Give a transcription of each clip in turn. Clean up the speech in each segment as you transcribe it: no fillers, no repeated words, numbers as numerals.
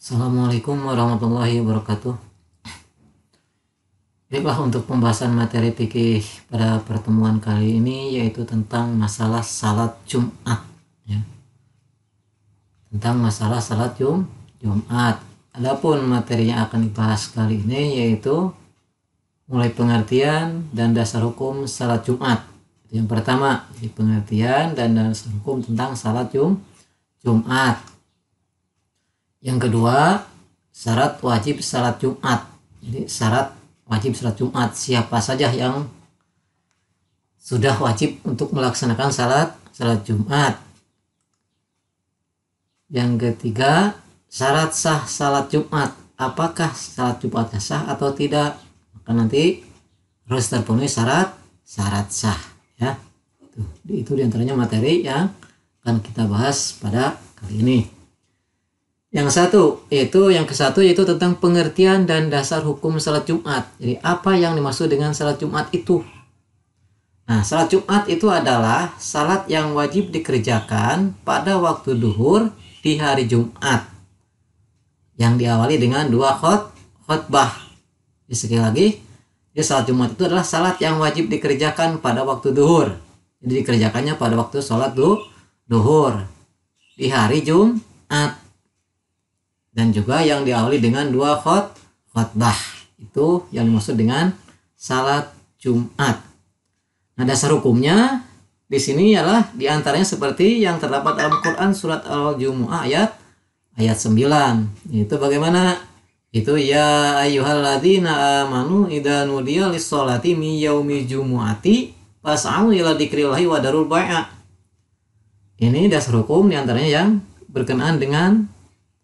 Assalamualaikum warahmatullahi wabarakatuh. Baiklah, untuk pembahasan materi fikih pada pertemuan kali ini yaitu tentang masalah salat Jumat ya. Tentang masalah salat Jumat. Adapun materi yang akan dibahas kali ini yaitu mulai pengertian dan dasar hukum salat Jumat. Yang pertama, pengertian dan dasar hukum tentang salat Jumat. Yang kedua, syarat wajib salat Jumat. Jadi syarat wajib salat Jumat, siapa saja yang sudah wajib untuk melaksanakan salat Jumat. Yang ketiga, syarat sah salat Jumat. Apakah salat Jumatnya sah atau tidak? Maka nanti harus terpenuhi syarat sah ya. Itu diantaranya materi yang akan kita bahas pada kali ini. Yang kesatu yaitu tentang pengertian dan dasar hukum salat Jumat. Jadi apa yang dimaksud dengan salat Jumat itu? Nah, salat Jumat itu adalah salat yang wajib dikerjakan pada waktu duhur di hari Jumat, yang diawali dengan 2 khutbah. Jadi sekali lagi, salat Jumat itu adalah salat yang wajib dikerjakan pada waktu duhur. Jadi dikerjakannya pada waktu sholat duhur di hari Jumat. Dan juga yang diawali dengan 2 khutbah. Itu yang dimaksud dengan salat Jumat. Nah, dasar hukumnya di sini ialah diantaranya seperti yang terdapat dalam Quran surat Al-Jumu'ah ayat 9. Itu bagaimana? Itu ya ayyuhalladzina amanu idza nudiya lis-sholati min yaumil jumu'ati fas'au ila dzikrillahi wa darul bai'a. Ini dasar hukum diantaranya yang berkenaan dengan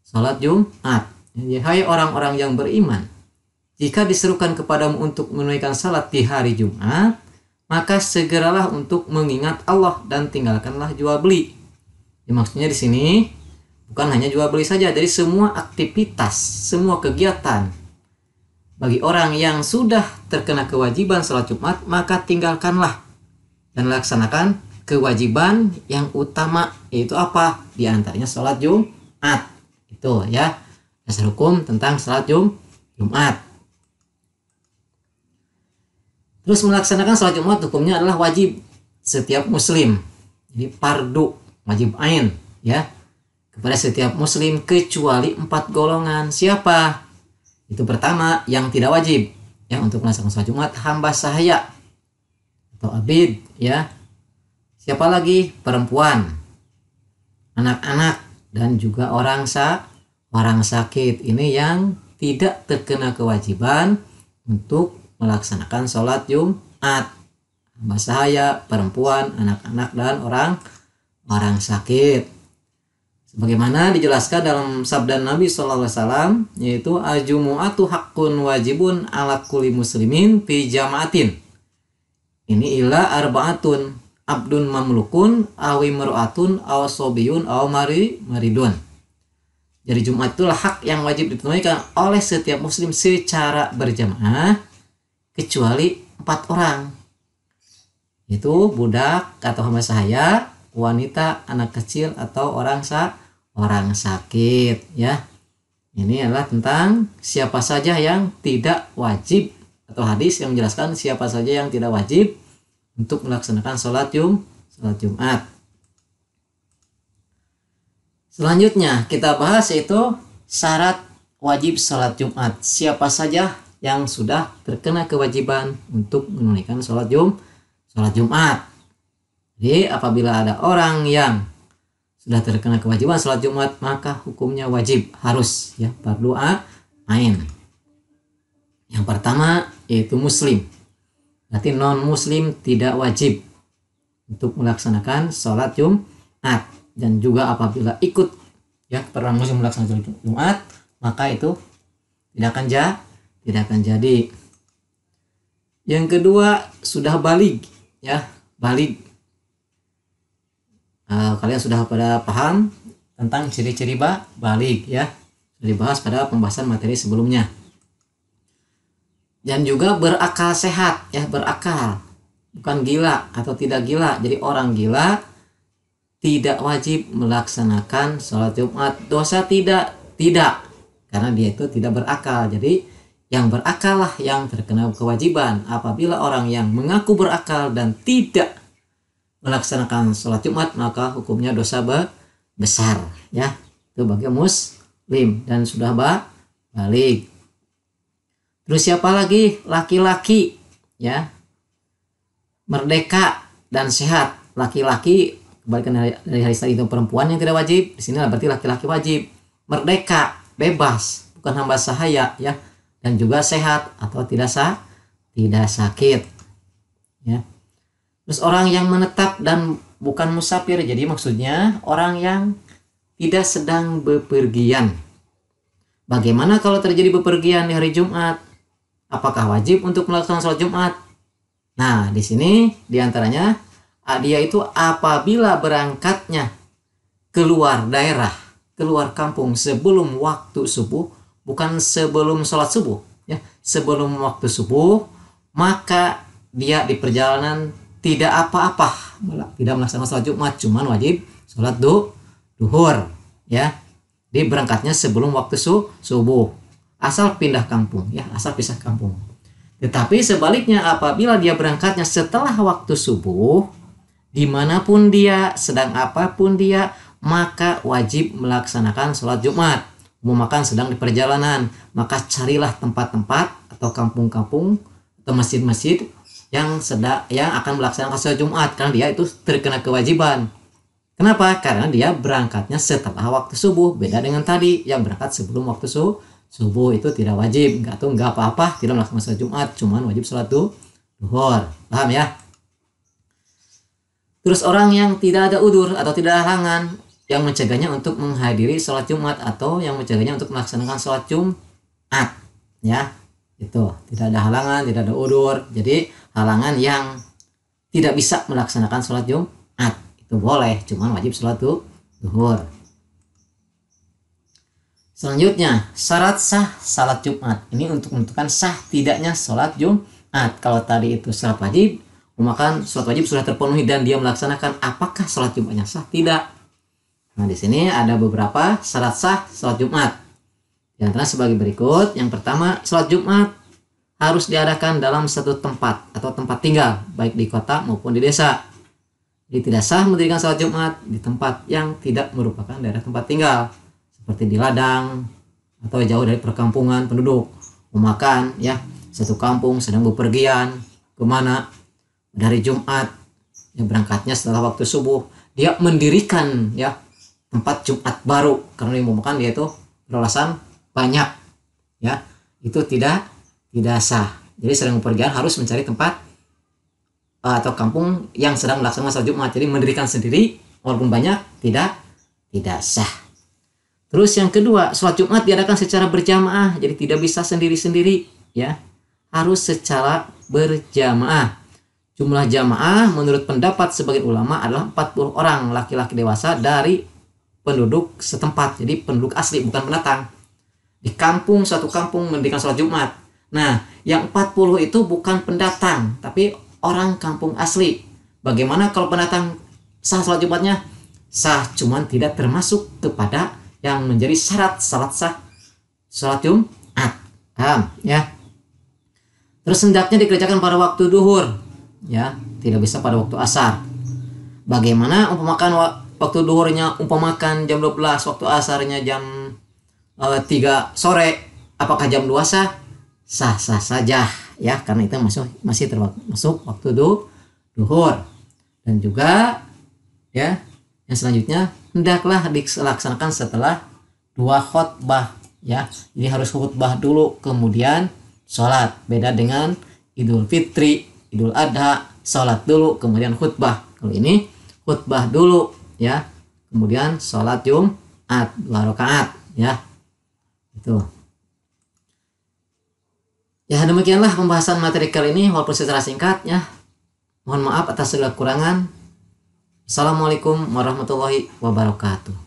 salat Jumat. Hai orang-orang yang beriman, jika diserukan kepadamu untuk menunaikan salat di hari Jumat, maka segeralah untuk mengingat Allah dan tinggalkanlah jual beli. Maksudnya di sini bukan hanya jual beli saja, dari semua aktivitas, semua kegiatan bagi orang yang sudah terkena kewajiban salat Jumat, maka tinggalkanlah dan laksanakan kewajiban yang utama, yaitu apa? Di antaranya salat Jumat. Itu ya dasar hukum tentang salat Jumat. Terus melaksanakan salat Jumat hukumnya adalah wajib setiap muslim. Jadi fardu, wajib ain ya kepada setiap muslim kecuali 4 golongan. Siapa? Itu pertama, yang tidak wajib ya untuk melaksanakan salat Jumat, hamba sahaya atau abid ya. Siapa lagi? Perempuan, anak-anak, dan juga orang sakit. Ini yang tidak terkena kewajiban untuk melaksanakan sholat Jumat. Hamba sahaya, perempuan, anak-anak, dan orang sakit. Sebagaimana dijelaskan dalam sabda Nabi SAW, yaitu al-jumu'atu haqqun wajibun ala kulli muslimin fi jama'atin. Ini ila arba'atun abdun mamlukun awi mar'atun aw sobiyun aw maridun. Jadi Jumat itulah hak yang wajib ditunaikan oleh setiap muslim secara berjamaah kecuali 4 orang. Itu budak atau hamba sahaya, wanita, anak kecil, atau orang sakit ya. Ini adalah tentang siapa saja yang tidak wajib, atau hadis yang menjelaskan siapa saja yang tidak wajib untuk melaksanakan sholat Jumat. Selanjutnya kita bahas yaitu syarat wajib sholat Jumat. Siapa saja yang sudah terkena kewajiban untuk menunaikan sholat Jumat. Jadi apabila ada orang yang sudah terkena kewajiban sholat Jumat, maka hukumnya wajib, harus ya, fardu ain. Yang pertama yaitu muslim. Berarti non muslim tidak wajib untuk melaksanakan sholat Jumat. Dan juga apabila ikut ya orang muslim melaksanakan sholat Jumat, maka itu tidak akan jadi. Yang kedua, sudah balig ya, balig. Kalian sudah pada paham tentang ciri-ciri balig ya, sudah dibahas pada pembahasan materi sebelumnya. Dan juga berakal sehat ya, berakal, bukan gila atau tidak gila. Jadi orang gila tidak wajib melaksanakan sholat Jumat. Dosa tidak, karena dia itu tidak berakal. Jadi yang berakal lah yang terkena kewajiban. Apabila orang yang mengaku berakal dan tidak melaksanakan sholat Jumat, maka hukumnya dosa besar, ya. Itu bagi muslim dan sudah balik. Terus siapa lagi? Laki-laki, ya, merdeka dan sehat. Laki-laki kebalikan dari hadis tadi itu perempuan yang tidak wajib. Di sini berarti laki-laki wajib. Merdeka, bebas, bukan hamba sahaya, ya, dan juga sehat atau tidak sakit, ya. Terus orang yang menetap dan bukan musafir, jadi maksudnya orang yang tidak sedang bepergian. Bagaimana kalau terjadi bepergian di hari Jumat? Apakah wajib untuk melaksanakan sholat Jumat? Nah, di sini diantaranya dia itu apabila berangkatnya keluar daerah, keluar kampung sebelum waktu subuh, bukan sebelum sholat subuh, ya, sebelum waktu subuh, maka dia di perjalanan tidak apa-apa, tidak melaksanakan sholat Jumat, cuman wajib sholat duhur, ya. Dia berangkatnya sebelum waktu subuh, asal pindah kampung, ya, asal pisah kampung. Tetapi sebaliknya apabila dia berangkatnya setelah waktu subuh, dimanapun dia, sedang apapun dia, maka wajib melaksanakan sholat Jumat. Memakan sedang di perjalanan, maka carilah tempat-tempat atau kampung-kampung atau masjid-masjid yang akan melaksanakan sholat Jumat, karena dia itu terkena kewajiban. Kenapa? Karena dia berangkatnya setelah waktu subuh. Beda dengan tadi yang berangkat sebelum waktu subuh, itu tidak wajib, nggak apa-apa, tidak melaksanakan sholat Jumat, cuman wajib sholat duhur. Paham ya? Terus orang yang tidak ada udzur atau tidak ada halangan yang mencegahnya untuk menghadiri sholat Jumat atau yang mencegahnya untuk melaksanakan sholat Jumat, ya, itu tidak ada halangan, tidak ada udzur. Jadi halangan yang tidak bisa melaksanakan sholat Jumat itu boleh, cuman wajib sholat duhur. Selanjutnya, syarat sah sholat Jumat. Ini untuk menentukan sah tidaknya sholat Jumat. Kalau tadi itu syarat wajib, maka sholat wajib sudah terpenuhi dan dia melaksanakan, apakah sholat Jumatnya sah? Tidak. Nah, di sini ada beberapa syarat sah sholat Jumat. Di antara sebagai berikut. Yang pertama, sholat Jumat harus diadakan dalam satu tempat atau tempat tinggal, baik di kota maupun di desa. Jadi tidak sah mendirikan sholat Jumat di tempat yang tidak merupakan daerah tempat tinggal, seperti di ladang atau jauh dari perkampungan penduduk. Memakan, ya, satu kampung sedang bepergian kemana dari Jumat, yang berangkatnya setelah waktu subuh, dia mendirikan, ya, tempat Jumat baru karena memakan dia itu beralasan banyak, ya, itu tidak sah. Jadi sedang bepergian harus mencari tempat atau kampung yang sedang melaksanakan sholat Jumat. Jadi mendirikan sendiri walaupun banyak tidak sah. Terus yang kedua, sholat Jumat diadakan secara berjamaah, jadi tidak bisa sendiri-sendiri, ya, harus secara berjamaah. Jumlah jamaah menurut pendapat sebagian ulama adalah 40 orang laki-laki dewasa dari penduduk setempat, jadi penduduk asli, bukan pendatang. Di kampung, suatu kampung mendirikan sholat Jumat. Nah, yang 40 itu bukan pendatang, tapi orang kampung asli. Bagaimana kalau pendatang sah sholat Jumatnya? Sah, cuman tidak termasuk kepada yang menjadi syarat salat sah sholat Jumat. Paham, ya? Terus hendaknya dikerjakan pada waktu duhur, ya, tidak bisa pada waktu asar. Bagaimana umpamakan waktu duhurnya umpamakan jam 12, waktu asarnya jam 3 sore, apakah jam 2 sah? Sah saja, ya, karena itu masih termasuk waktu duhur. Dan juga, ya, yang selanjutnya hendaklah dilaksanakan setelah 2 khutbah, ya. Jadi harus khutbah dulu kemudian sholat. Beda dengan Idul Fitri, Idul Adha, sholat dulu kemudian khutbah. Kalau ini khutbah dulu, ya, kemudian sholat Jumat 2 rakaat, ya, itu. Ya, demikianlah pembahasan materi kali ini walaupun secara singkat, ya. Mohon maaf atas segala kekurangan. Assalamualaikum warahmatullahi wabarakatuh.